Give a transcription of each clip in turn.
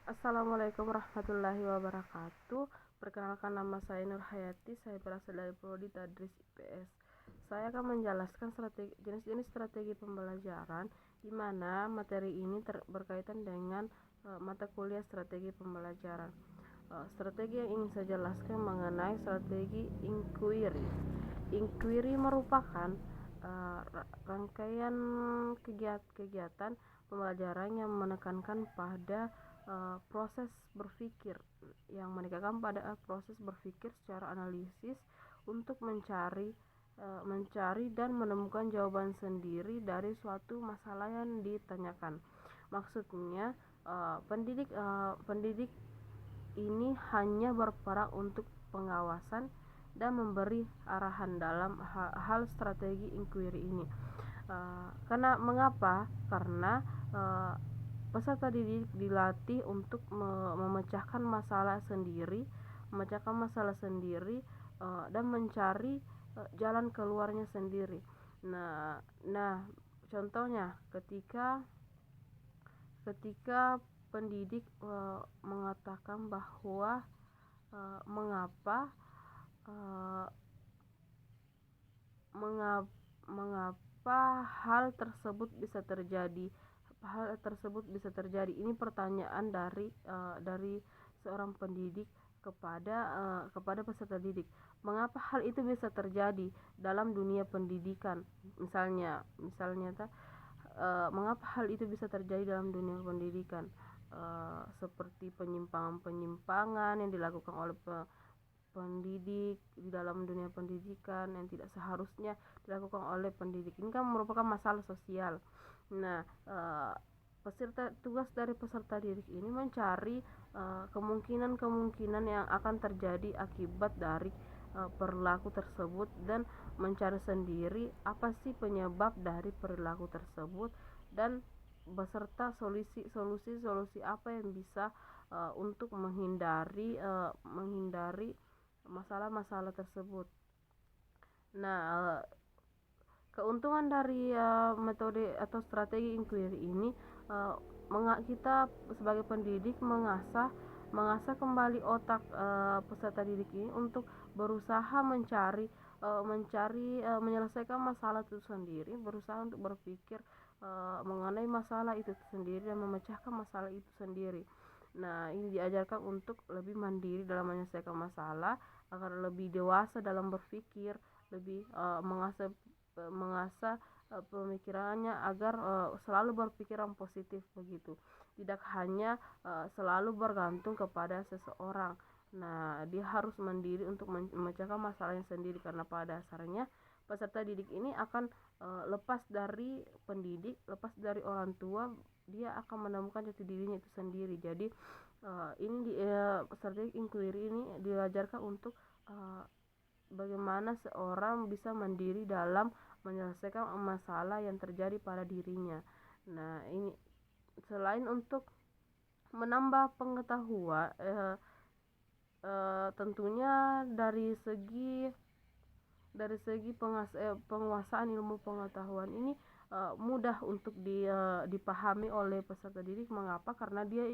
Assalamualaikum warahmatullahi wabarakatuh. Perkenalkan, nama saya Nur Hayati. Saya berasal dari Prodi Tadris IPS. Saya akan menjelaskan jenis-jenis strategi pembelajaran, di mana materi ini berkaitan dengan mata kuliah strategi pembelajaran. Strategi yang ingin saya jelaskan mengenai strategi inquiry. Inquiry merupakan rangkaian kegiatan pembelajaran yang menekankan pada proses berpikir, proses berpikir secara analisis untuk mencari dan menemukan jawaban sendiri dari suatu masalah yang ditanyakan. Maksudnya, pendidik ini hanya berperan untuk pengawasan dan memberi arahan dalam hal strategi inquiry ini. Karena mengapa? Karena peserta didik dilatih untuk memecahkan masalah sendiri, dan mencari jalan keluarnya sendiri. Nah, contohnya ketika pendidik mengatakan bahwa mengapa hal tersebut bisa terjadi. Ini pertanyaan dari seorang pendidik kepada peserta didik. Mengapa hal itu bisa terjadi dalam dunia pendidikan? Misalnya mengapa hal itu bisa terjadi dalam dunia pendidikan? Seperti penyimpangan yang dilakukan oleh pendidik di dalam dunia pendidikan yang tidak seharusnya dilakukan oleh pendidik. Ini kan merupakan masalah sosial. Nah, tugas dari peserta didik ini mencari kemungkinan yang akan terjadi akibat dari perilaku tersebut, dan mencari sendiri apa sih penyebab dari perilaku tersebut, dan beserta solusi apa yang bisa untuk menghindari masalah-masalah tersebut. Nah, keuntungan dari metode atau strategi inquiry ini, kita sebagai pendidik mengasah kembali otak peserta didik ini untuk berusaha menyelesaikan masalah itu sendiri, berusaha untuk berpikir mengenai masalah itu sendiri dan memecahkan masalah itu sendiri. Nah, ini diajarkan untuk lebih mandiri dalam menyelesaikan masalah, agar lebih dewasa dalam berpikir, lebih mengasah pemikirannya agar selalu berpikiran positif begitu. Tidak hanya selalu bergantung kepada seseorang. Nah, dia harus mandiri untuk memecahkan masalahnya sendiri, karena pada dasarnya peserta didik ini akan lepas dari pendidik, lepas dari orang tua, dia akan menemukan jati dirinya itu sendiri. Jadi strategi inquiry ini diajarkan untuk bagaimana seorang bisa mandiri dalam menyelesaikan masalah yang terjadi pada dirinya. Nah, ini selain untuk menambah pengetahuan, tentunya dari segi penguasaan ilmu pengetahuan ini mudah untuk dipahami oleh peserta didik. Mengapa? Karena dia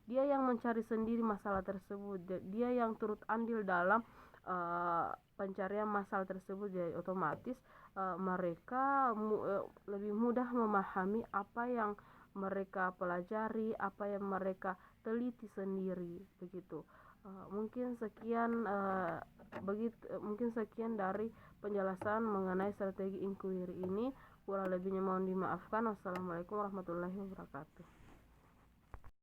yang mencari sendiri masalah tersebut, dia yang turut andil dalam pencarian masalah tersebut. Jadi otomatis mereka lebih mudah memahami apa yang mereka pelajari, apa yang mereka teliti sendiri begitu. Mungkin sekian dari penjelasan mengenai strategi inquiry ini. Kurang lebihnya mohon dimaafkan. Wassalamualaikum warahmatullahi wabarakatuh.